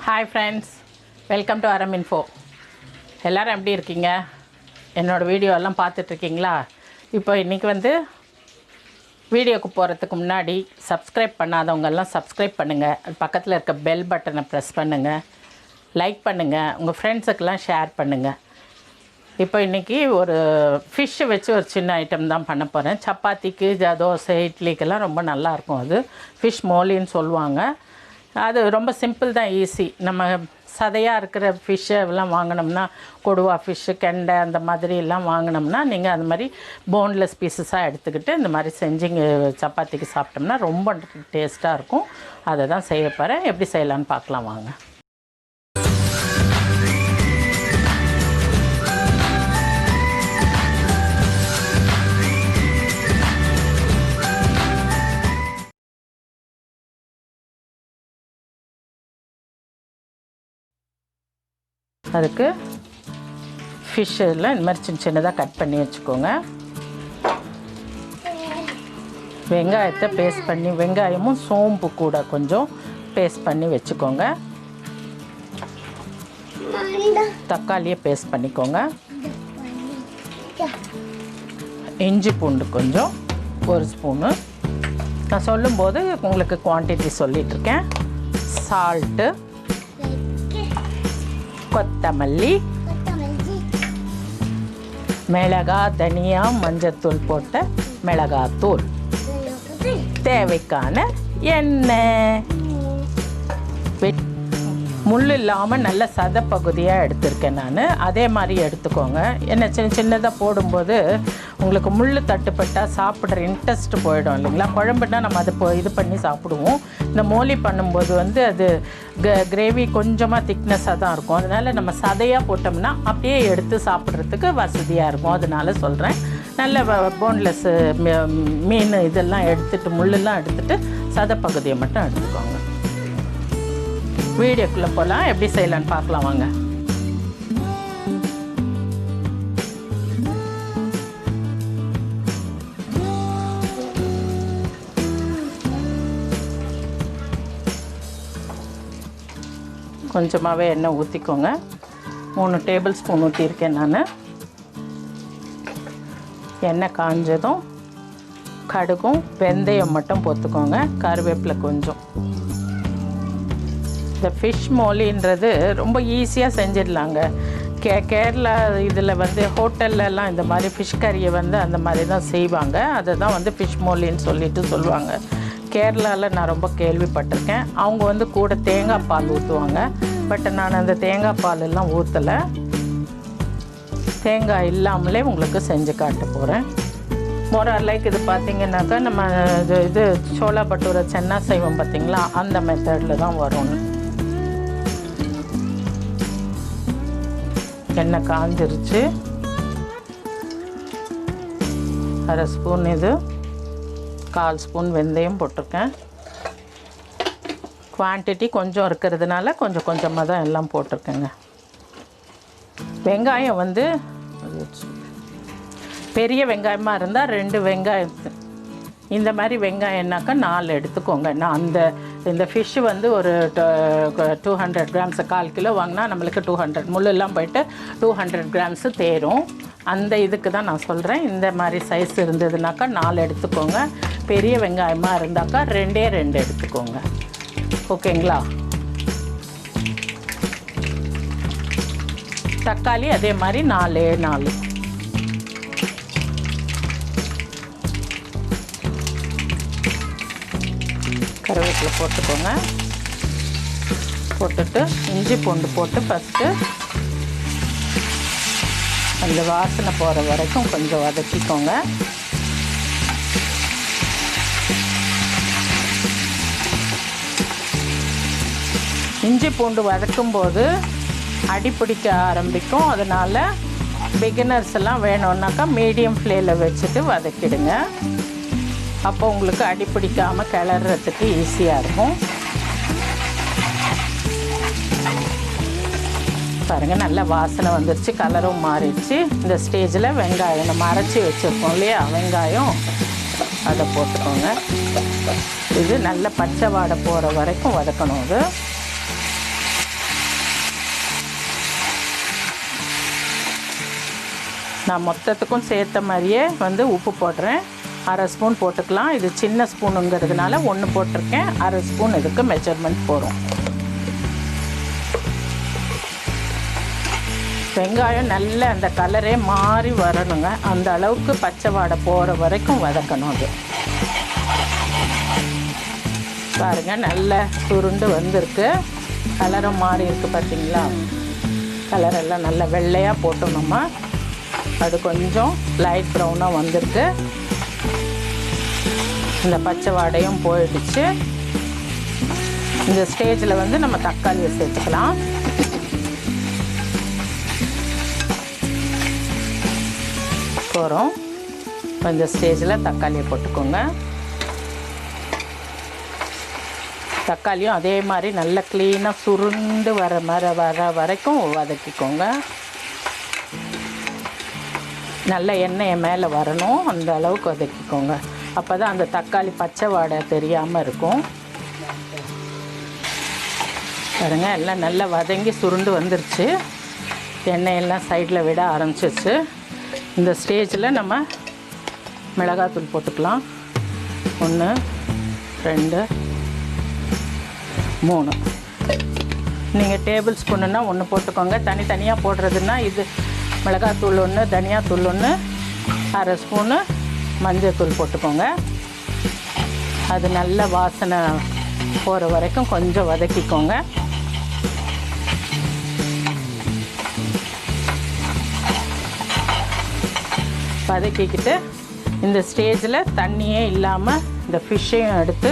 Hi friends, welcome to Appam Info. எல்லோரும் எப்படி இருக்கீங்க? என்னோடய வீடியோலாம் பார்த்துட்ருக்கீங்களா? இப்போ இன்றைக்கி வீடியோக்கு போகிறதுக்கு முன்னாடி சப்ஸ்கிரைப் பண்ணாதவங்கெல்லாம் சப்ஸ்கிரைப் பண்ணுங்கள். பக்கத்தில் இருக்க பெல் பட்டனை ப்ரெஸ் பண்ணுங்கள், லைக் பண்ணுங்கள், உங்கள் ஃப்ரெண்ட்ஸுக்கெல்லாம் ஷேர் பண்ணுங்கள். இப்போ இன்றைக்கி ஒரு ஃபிஷ்ஷை வச்சு ஒரு சின்ன ஐட்டம் தான் பண்ண போகிறேன். சப்பாத்திக்கு, தோசை, இட்லிக்கெல்லாம் ரொம்ப நல்லாயிருக்கும். அது ஃபிஷ் மோலின்னு சொல்லுவாங்க. அது ரொம்ப சிம்பிள் தான், ஈஸி. நம்ம சதையாக இருக்கிற ஃபிஷ்ஷை எல்லாம் வாங்கினோம்னா, கொடுவா ஃபிஷ்ஷு, கெண்டை அந்த மாதிரிலாம் வாங்கினோம்னா நீங்கள் அந்த மாதிரி போன்லெஸ் பீசஸாக எடுத்துக்கிட்டு இந்த மாதிரி செஞ்சுங்க சப்பாத்திக்கு சாப்பிட்டோம்னா ரொம்ப டேஸ்ட்டாக இருக்கும். அதை தான் செய்ய போகிறேன். எப்படி செய்யலான்னு பார்க்கலாம் வாங்க. அதுக்கு ஃபிஷ்ஷெல்லாம் இந்த மாதிரி சின்ன சின்னதாக கட் பண்ணி வச்சுக்கோங்க. வெங்காயத்தை பேஸ்ட் பண்ணி, வெங்காயமும் சோம்பு கூட கொஞ்சம் பேஸ்ட் பண்ணி வச்சுக்கோங்க. தக்காளியை பேஸ்ட் பண்ணிக்கோங்க. இஞ்சி பூண்டு கொஞ்சம், ஒரு ஸ்பூனு. நான் சொல்லும்போது உங்களுக்கு குவான்டிட்டி சொல்லிகிட்ருக்கேன். சால்ட்டு, கொத்தமல்லி, மிளகாய், தனியா, மஞ்சத்தூள் போட்ட மிளகாத்தூள், தேவைக்கான எண்ணெய். முள் இல்லாமல் நல்ல சதை பகுதியாக எடுத்திருக்கேன் நான். அதே மாதிரி எடுத்துக்கோங்க. என்ன சின்ன சின்னதாக போடும்போது உங்களுக்கு முள் தட்டுப்பட்டால் சாப்பிட்ற இன்ட்ரெஸ்ட் போயிடும் இல்லைங்களா? குழம்புனா நம்ம அதை இது பண்ணி சாப்பிடுவோம். இந்த மோலி பண்ணும்போது அது கிரேவி கொஞ்சமாக திக்னஸாக தான் இருக்கும். அதனால் நம்ம சதையாக போட்டோம்னா அப்படியே எடுத்து சாப்பிட்றதுக்கு வசதியாக இருக்கும். அதனால சொல்கிறேன். நல்ல போன்லெஸ் மீன் இதெல்லாம் எடுத்துகிட்டு, முள்ளெல்லாம் எடுத்துகிட்டு சதை பகுதியை மட்டும் எடுத்துக்கோங்க. வீடியோக்குள்ளே போகலாம். எப்படி செய்யலான்னு பார்க்கலாம் வாங்க. கொஞ்சமாகவே எண்ணெய் ஊற்றிக்கோங்க. 3 டேபிள் ஸ்பூன் ஊற்றிருக்கேன் நான். எண்ணெய் காஞ்சதும் கடுகும் வெந்தயம் மட்டும் போட்டுக்கோங்க. கருவேப்பிலை கொஞ்சம். இந்த ஃபிஷ் மோலின்றது ரொம்ப ஈஸியாக செஞ்சிடலாங்க. கேரளா இதில் ஹோட்டல்லலாம் இந்த மாதிரி ஃபிஷ் கறியை அந்த மாதிரி தான் செய்வாங்க. அதை தான் ஃபிஷ் மோலின்னு சொல்லுவாங்க. கேரளாவில் நான் ரொம்ப கேள்விப்பட்டிருக்கேன். அவங்க கூட தேங்காய் பால் ஊற்றுவாங்க. பட் நான் அந்த தேங்காய் பால் எல்லாம் ஊற்றலை. தேங்காய் இல்லாமலே உங்களுக்கு செஞ்சு காட்ட போகிறேன். லைக் இது பார்த்திங்கனாக்கா நம்ம இது சோளா பட்டூரை சென்னா செய்வோம் பார்த்திங்களா, அந்த மெத்தடில் தான் வரும்னு. எண்ணெய் காஞ்சிருச்சு. 1/2 ஸ்பூன் இது, 1/4 ஸ்பூன் வெந்தயம் போட்டிருக்கேன். குவான்டிட்டி கொஞ்சம் இருக்கிறதுனால கொஞ்சம் கொஞ்சமாக தான் எல்லாம் போட்டிருக்கேங்க. வெங்காயம் பெரிய வெங்காயமாக இருந்தால் 2 வெங்காயம், இந்த மாதிரி வெங்காயம்னாக்கா 4 எடுத்துக்கோங்க. நான் இந்த ஃபிஷ்ஷு ஒரு 200 கிராம்ஸு, 1/4 கிலோ வாங்கினா நம்மளுக்கு 200 முள்ளெல்லாம் போயிட்டு 200 கிராம்ஸு தேரும். அந்த இதுக்கு தான் நான் சொல்கிறேன். இந்த மாதிரி சைஸ் இருந்ததுனாக்கா 4 எடுத்துக்கோங்க. பெரிய வெங்காயமாக இருந்தாக்கா 2 எடுத்துக்கோங்க. ஓகேங்களா? தக்காளி அதே மாதிரி 4. கருவேப்பிலை போட்டுக்கோங்க. போட்டுட்டு இஞ்சி பூண்டு போட்டு ஃபஸ்ட்டு அந்த வாசனை போகிற வரைக்கும் கொஞ்சம் வதக்கிக்கோங்க. இஞ்சி பூண்டு வதக்கும்போது அடி பிடிக்க ஆரம்பிக்கும். அதனால் பிகினர்ஸ் எல்லாம் வேணும்னாக்கா மீடியம் ஃப்ளேமில் வச்சுட்டு வதக்கிடுங்க. அப்போ உங்களுக்கு அடி பிடிக்காமல் கிளறதுக்கு ஈஸியாக இருக்கும். பாருங்கள், நல்ல வாசனை வந்துருச்சு, கலரும் மாறிடுச்சு. இந்த ஸ்டேஜில் வெங்காயம் நம்ம அரைச்சி வச்சுருக்கோம் இல்லையா, வெங்காயம் அதை போட்டுக்கோங்க. இது நல்ல பச்சை வாடை போகிற வரைக்கும் வதக்கணும். அது நான் மொத்தத்துக்கும் சேர்த்த மாதிரியே வந்து உப்பு போடுறேன். 1/2 ஸ்பூன் போட்டுக்கலாம். இது சின்ன ஸ்பூனுங்கிறதுனால 1 போட்டிருக்கேன். 1/2 ஸ்பூன் இதுக்கு மெஷர்மெண்ட் போடும். வெங்காயம் நல்ல அந்த கலரே மாறி வரணுங்க. அந்த அளவுக்கு பச்சை வாடை போகிற வரைக்கும் வதக்கணும். அது பாருங்கள், நல்ல சுருண்டு வந்திருக்கு. கலரும் மாறி இருக்குது பார்த்தீங்களா? கலரெல்லாம் நல்ல வெள்ளையாக போட்டோம் நம்ம. அது கொஞ்சம் லைட் ப்ரௌனாக வந்திருக்கு. இந்த பச்சை வாடையும் போயிடுச்சு. இந்த ஸ்டேஜில் வந்து நம்ம தக்காளியை சேர்த்துக்கலாம். போகிறோம். இந்த ஸ்டேஜில் தக்காளியை போட்டுக்கோங்க. தக்காளியும் அதே மாதிரி நல்லா க்ளீனாக சுருண்டு வர வரைக்கும் வதக்கிக்கோங்க. நல்ல எண்ணெயை மேலே வரணும், அந்த அளவுக்கு வதக்கிக்கோங்க. அப்போ தான் அந்த தக்காளி பச்சை வாடை தெரியாமல் இருக்கும். பாருங்க, எல்லாம் நல்லா வதங்கி சுருண்டு வந்துருச்சு. எண்ணெயெல்லாம் சைடில் விட ஆரம்பிச்சிச்சு. இந்த ஸ்டேஜில் நம்ம மிளகாத்தூள் போட்டுக்கலாம். 1 2 3. நீங்கள் டேபிள் ஸ்பூனுன்னா 1 போட்டுக்கோங்க. தனித்தனியாக போடுறதுன்னா இது மிளகாத்தூள் 1, தனியாத்தூள் 1, 1/2 ஸ்பூனு மஞ்சள் போட்டுக்கோங்க. அது நல்ல வாசனை போகிற வரைக்கும் கொஞ்சம் வதக்கிக்கோங்க. வதக்கிக்கிட்டு இந்த ஸ்டேஜில் தண்ணியே இல்லாமல் இந்த ஃபிஷ்ஷையும் எடுத்து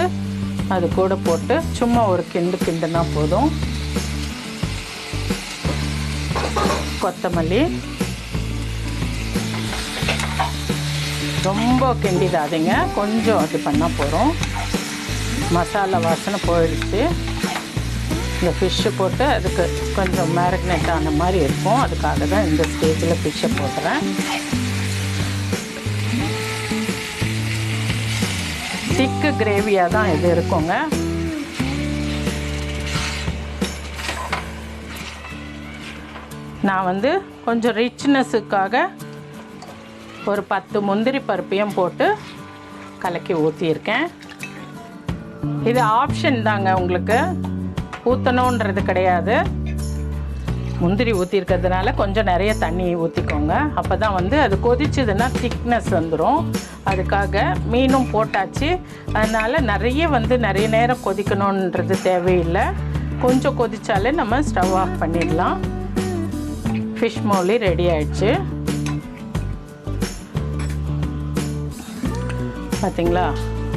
அது கூட போட்டு சும்மா ஒரு கிண்டுனா போதும். கொத்தமல்லி ரொம்ப கிண்டிடாதீங்க, கொஞ்சம் அது பண்ணால் போகிறோம். மசாலா வாசனை போயிடுச்சு. இந்த ஃபிஷ்ஷு போட்டு அதுக்கு கொஞ்சம் மேரினேட் ஆன மாதிரி இருக்கும். அதுக்காக தான் இந்த ஸ்டேஜில் ஃபிஷ்ஷை போட்டுறேன். திக்கு கிரேவியாக தான் இது இருக்குங்க. நான் வந்து கொஞ்சம் ரிச்னஸுக்காக ஒரு 10 முந்திரி பருப்பையும் போட்டு கலக்கி ஊற்றியிருக்கேன். இது ஆப்ஷன் தாங்க, உங்களுக்கு ஊற்றணுன்றது கிடையாது. முந்திரி ஊற்றிருக்கிறதுனால கொஞ்சம் நிறைய தண்ணி ஊற்றிக்கோங்க. அப்போ தான் வந்து அது கொதிச்சதுன்னா திக்னஸ் வந்துடும். அதுக்காக மீனும் போட்டாச்சு. அதனால் நிறைய நேரம் கொதிக்கணுன்றது தேவையில்லை. கொஞ்சம் கொதித்தாலே நம்ம ஸ்டவ் ஆஃப் பண்ணிடலாம். ஃபிஷ் மோலி ரெடி ஆயிடுச்சு. பார்த்தீங்களா,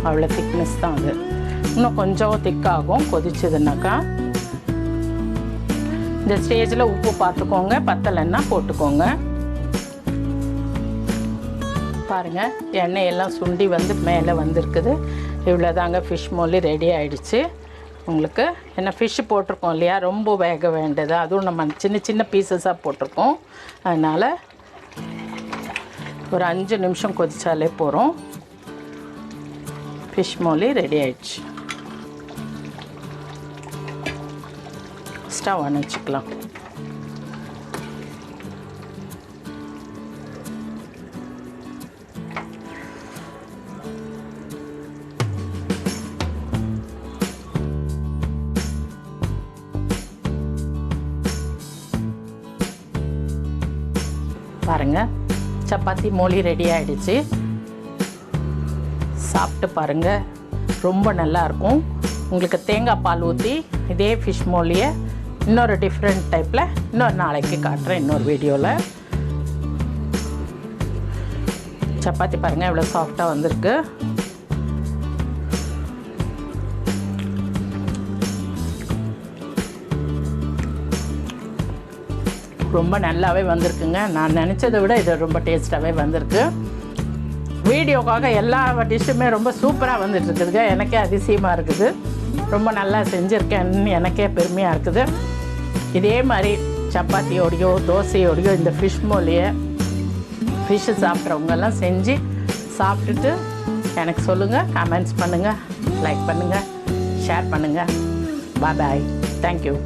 அவ்வளோ திக்னஸ் தான் அது. இன்னும் கொஞ்சம் திக்காகும் கொதிச்சதுனாக்கா. இந்த ஸ்டேஜில் உப்பு பார்த்துக்கோங்க, பத்தலைன்னா போட்டுக்கோங்க. பாருங்கள், எண்ணெயெல்லாம் சுண்டி வந்து மேலே வந்திருக்குது. இவ்வளோதாங்க ஃபிஷ் மோலி ரெடி ஆகிடுச்சு. உங்களுக்கு என்ன ஃபிஷ்ஷு போட்டிருக்கோம் இல்லையா, ரொம்ப வேக வேண்டியது. அதுவும் நம்ம சின்ன சின்ன பீசஸாக போட்டிருக்கோம். அதனால் ஒரு 5 நிமிஷம் கொதிச்சாலே போகிறோம். ஃபிஷ் மோலி ரெடி ஆயிடுச்சு. ஸ்டவ் ஆன் வச்சுக்கலாம். பாருங்கள், சப்பாத்தி மோலி ரெடி ஆகிடுச்சு. சாப்பிட்டு பாருங்கள், ரொம்ப நல்லாயிருக்கும். உங்களுக்கு தேங்காய் பால் ஊற்றி இதே ஃபிஷ் மோலியை இன்னொரு டிஃப்ரெண்ட் டைப்பில் இன்னொரு நாளைக்கு காட்டுறேன், இன்னொரு வீடியோவில். சப்பாத்தி பாருங்கள் எவ்வளோ சாஃப்டாக வந்திருக்கு. ரொம்ப நல்லாவே வந்திருக்குங்க. நான் நினச்சதை விட இது ரொம்ப டேஸ்ட்டாகவே வந்திருக்கு. வீடியோக்காக எல்லா டிஷ்ஷுமே ரொம்ப சூப்பராக வந்துட்டுருக்குதுங்க. எனக்கே அதிசயமாக இருக்குது. ரொம்ப நல்லா செஞ்சுருக்கேன்னு எனக்கே பெருமையாக இருக்குது. இதே மாதிரி சப்பாத்தியோடையோ தோசையோடையோ இந்த ஃபிஷ் மோலியை ஃபிஷ்ஷு சாப்பிட்றவங்கெல்லாம் செஞ்சு சாப்பிட்டுட்டு எனக்கு சொல்லுங்கள், கமெண்ட்ஸ் பண்ணுங்கள், லைக் பண்ணுங்கள், ஷேர் பண்ணுங்கள். பாய். தேங்க்யூ.